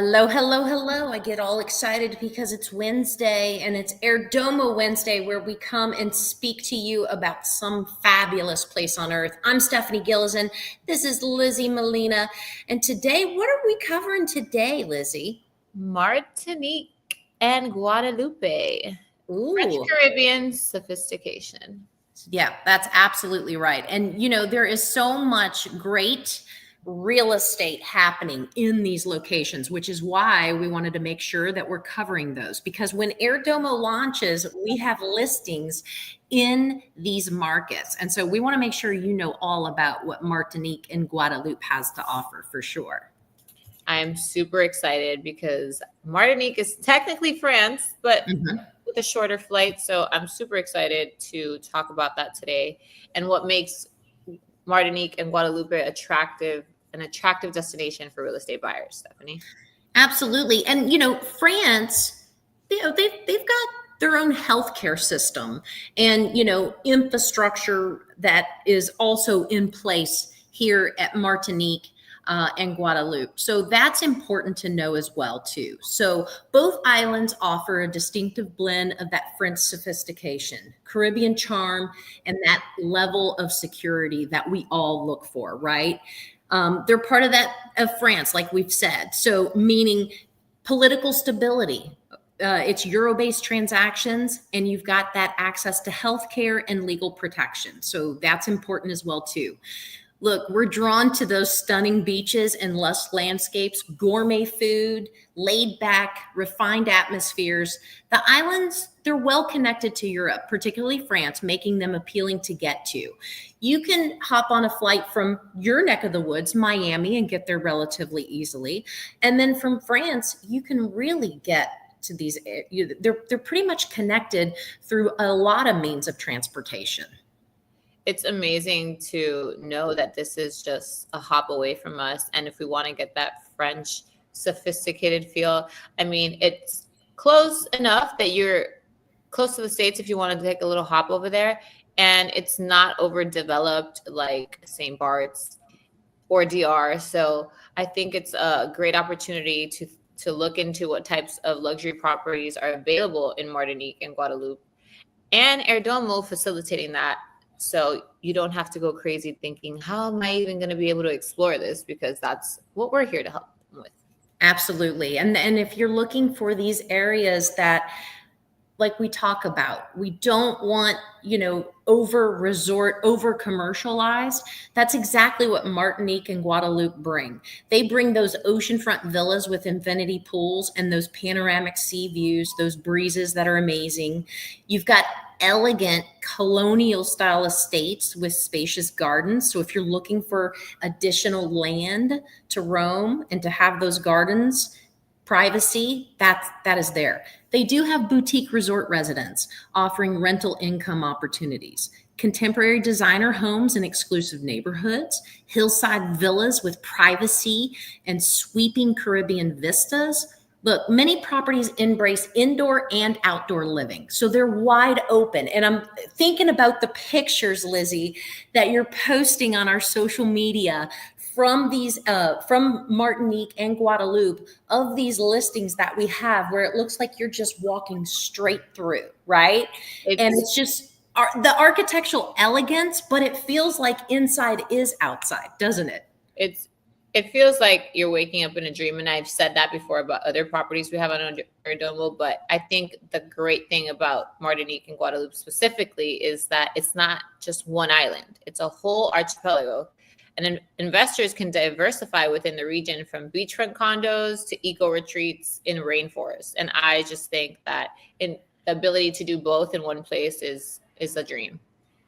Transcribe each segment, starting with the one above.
Hello, hello, hello. I get all excited because it's Wednesday and it's Airdomo Wednesday where we come and speak to you about some fabulous place on earth. I'm Stephanie Gillison. This is Lizzie Molina. And today, what are we covering today, Lizzie? Martinique and Guadeloupe. French Ooh. Caribbean sophistication. Yeah, that's absolutely right. And, there is so much great real estate happening in these locations, which is why we wanted to make sure that we're covering those. Because when Airdomo launches, we have listings in these markets. And so we want to make sure you know all about what Martinique and Guadeloupe has to offer for sure. I'm super excited because Martinique is technically France, but with a shorter flight. So I'm super excited to talk about that today and what makes Martinique and Guadeloupe an attractive destination for real estate buyers, Stephanie. Absolutely. And, France, they've got their own healthcare system and, infrastructure that is also in place here at Martinique and Guadeloupe. So that's important to know as well, too. So both islands offer a distinctive blend of that French sophistication, Caribbean charm, and that level of security that we all look for, right? They're part of that of France, like we've said. So meaning political stability. It's euro-based transactions, and you've got that access to healthcare and legal protection. So that's important as well, too. Look, we're drawn to those stunning beaches and lush landscapes, gourmet food, laid back, refined atmospheres. The islands, they're well connected to Europe, particularly France, making them appealing to get to. You can hop on a flight from your neck of the woods, Miami, and get there relatively easily. And then from France, you can really get to these, they're pretty much connected through a lot of means of transportation. It's amazing to know that this is just a hop away from us. And if we want to get that French sophisticated feel, I mean, it's close enough that you're close to the States if you want to take a little hop over there. And it's not overdeveloped like St. Bart's or DR. So I think it's a great opportunity to look into what types of luxury properties are available in Martinique and Guadeloupe. And Airdomo facilitating that. So you don't have to go crazy thinking, how am I even going to be able to explore this? Because that's what we're here to help them with. Absolutely. And if you're looking for these areas that, like we talk about, we don't want, over resort, over commercialized. That's exactly what Martinique and Guadeloupe bring. They bring those oceanfront villas with infinity pools and those panoramic sea views, those breezes that are amazing. You've got elegant colonial style estates with spacious gardens. So if you're looking for additional land to roam and to have those gardens, privacy, that is there. They do have boutique resort residents offering rental income opportunities, contemporary designer homes in exclusive neighborhoods, hillside villas with privacy and sweeping Caribbean vistas. Look, many properties embrace indoor and outdoor living, so they're wide open. And I'm thinking about the pictures, Lizzie, that you're posting on our social media from these, from Martinique and Guadeloupe, of these listings that we have, where it looks like you're just walking straight through, right? And it's just the architectural elegance, but it feels like inside is outside, doesn't it? It feels like you're waking up in a dream. And I've said that before about other properties we have on Airdomo. But I think the great thing about Martinique and Guadeloupe specifically is that it's not just one island. It's a whole archipelago. And investors can diversify within the region from beachfront condos to eco retreats in rainforests. And I just think that the ability to do both in one place is a dream.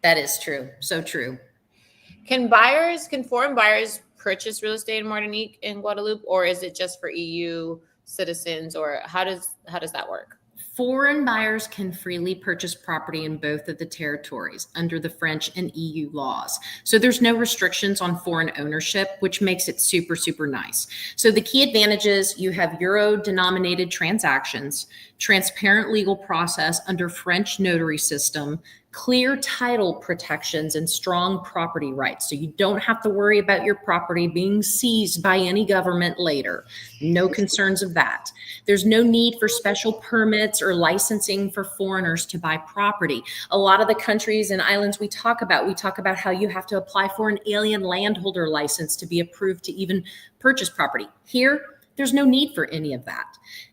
That is true. So true. Can foreign buyers purchase real estate in Martinique and Guadeloupe, or is it just for EU citizens, or how does that work? Foreign buyers can freely purchase property in both of the territories under the French and EU laws. So there's no restrictions on foreign ownership, which makes it super, super nice. So the key advantages, you have euro-denominated transactions. transparent legal process under French notary system, clear title protections, and strong property rights. So you don't have to worry about your property being seized by any government later. No concerns of that. There's no need for special permits or licensing for foreigners to buy property. A lot of the countries and islands we talk about how you have to apply for an alien landholder license to be approved to even purchase property. Here, there's no need for any of that.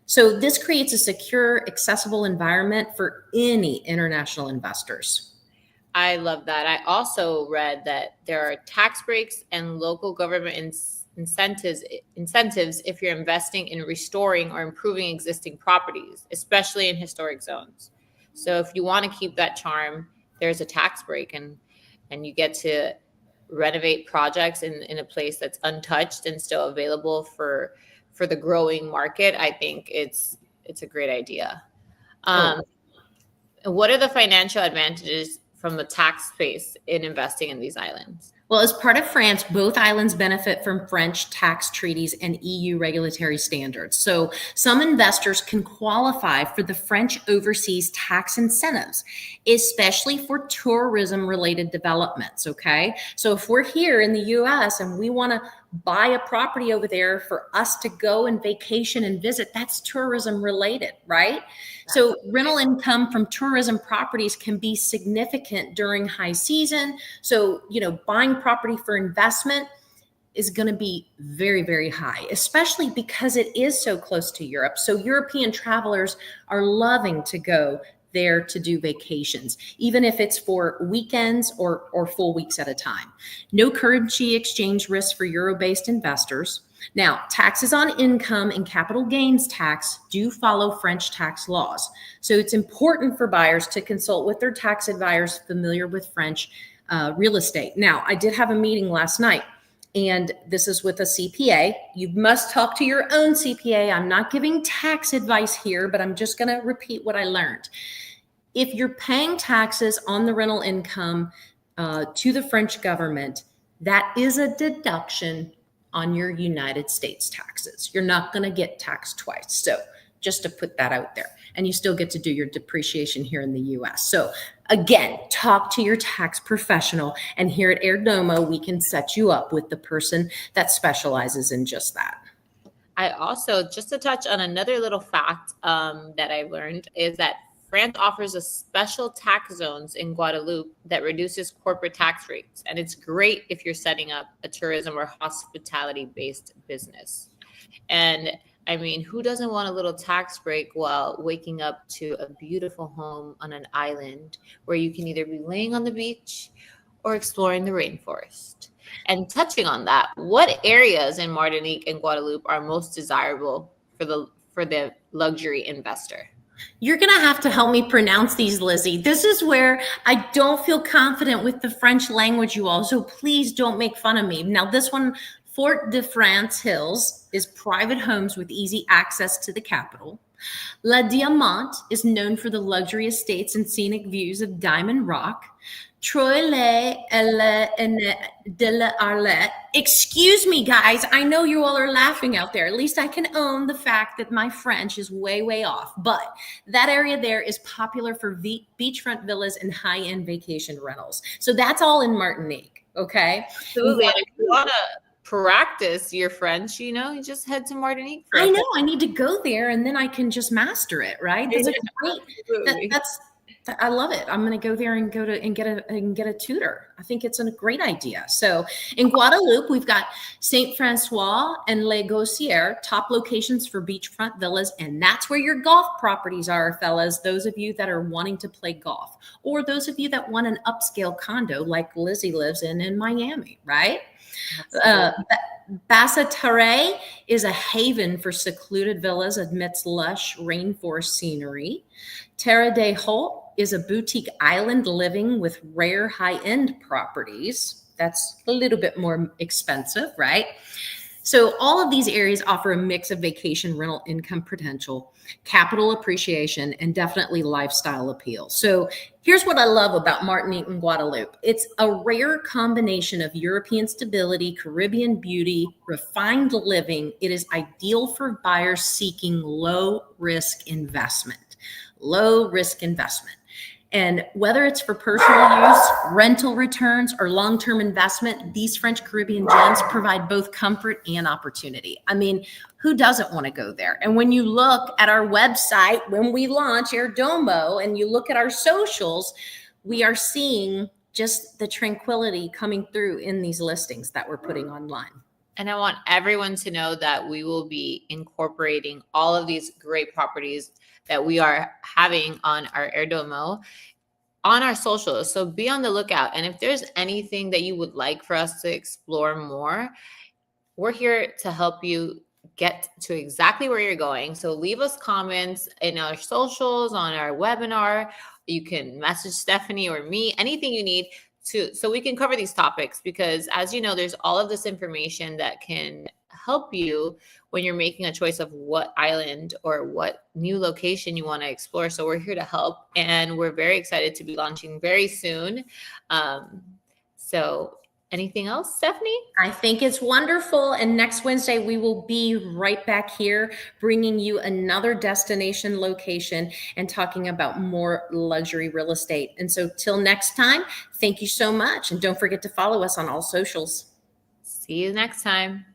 So this creates a secure, accessible environment for any international investors. I love that. I also read that there are tax breaks and local government incentives if you're investing in restoring or improving existing properties, especially in historic zones. So if you want to keep that charm, there's a tax break, and you get to renovate projects in a place that's untouched and still available for the growing market. I think it's a great idea. What are the financial advantages from the tax space in investing in these islands? Well, as part of France, both islands benefit from French tax treaties and EU regulatory standards. So some investors can qualify for the French overseas tax incentives, especially for tourism-related developments, okay? So if we're here in the US and we want to buy a property over there for us to go and vacation and visit, that's tourism related, right? So rental income from tourism properties can be significant during high season. So, buying property for investment is going to be very, very high, especially because it is so close to Europe. So European travelers are loving to go there to do vacations, even if it's for weekends or full weeks at a time. No currency exchange risk for euro-based investors. Now, taxes on income and capital gains tax do follow French tax laws. So it's important for buyers to consult with their tax advisors familiar with French real estate. Now, I did have a meeting last night, and this is with a CPA. You must talk to your own CPA. I'm not giving tax advice here, but I'm just going to repeat what I learned. If you're paying taxes on the rental income to the French government, that is a deduction on your United States taxes. You're not going to get taxed twice. So just to put that out there. And you still get to do your depreciation here in the US. So again, talk to your tax professional. And here at Airdomo, we can set you up with the person that specializes in just that. I also, just to touch on another little fact that I learned, is that France offers a special tax zones in Guadeloupe that reduces corporate tax rates. And it's great if you're setting up a tourism or hospitality-based business. And I mean, who doesn't want a little tax break while waking up to a beautiful home on an island where you can either be laying on the beach or exploring the rainforest? And touching on that, what areas in Martinique and Guadeloupe are most desirable for the luxury investor? You're going to have to help me pronounce these, Lizzie. This is where I don't feel confident with the French language, you all. So please don't make fun of me. Now, this one, Fort de France Hills, is private homes with easy access to the capital. La Diamante is known for the luxury estates and scenic views of Diamond Rock. Troile de la Arlette. Excuse me, guys. I know you all are laughing out there. At least I can own the fact that my French is way, way off. But that area there is popular for beachfront villas and high-end vacation rentals. So that's all in Martinique, okay? Absolutely. If you want to practice your French, you just head to Martinique. I know. I need to go there, and then I can just master it, right? That's great. I love it. I'm going to go there and get a tutor. I think it's a great idea. So in Guadeloupe, we've got Saint Francois and Les Gaussières, top locations for beachfront villas. And that's where your golf properties are, fellas. Those of you that are wanting to play golf, or those of you that want an upscale condo like Lizzie lives in Miami, right? Basse-Terre is a haven for secluded villas amidst lush rainforest scenery. Terre de Haut is a boutique island living with rare high-end properties. That's a little bit more expensive, right? So all of these areas offer a mix of vacation rental income potential, capital appreciation, and definitely lifestyle appeal. So here's what I love about Martinique and Guadeloupe. It's a rare combination of European stability, Caribbean beauty, refined living. It is ideal for buyers seeking low risk investment. Low risk investment. And whether it's for personal use, rental returns, or long-term investment, these French Caribbean gems provide both comfort and opportunity. I mean, who doesn't want to go there? And when you look at our website, when we launch Airdomo, and you look at our socials, we are seeing just the tranquility coming through in these listings that we're putting online. And I want everyone to know that we will be incorporating all of these great properties that we are having on our Airdomo on our socials. So be on the lookout. And if there's anything that you would like for us to explore more, we're here to help you get to exactly where you're going. So leave us comments in our socials, on our webinar. You can message Stephanie or me, anything you need so we can cover these topics, because as you know, there's all of this information that can help you when you're making a choice of what island or what new location you want to explore. So we're here to help, and we're very excited to be launching very soon. So anything else, Stephanie? I think it's wonderful. And next Wednesday, we will be right back here bringing you another destination location and talking about more luxury real estate. And so till next time, thank you so much. And don't forget to follow us on all socials. See you next time.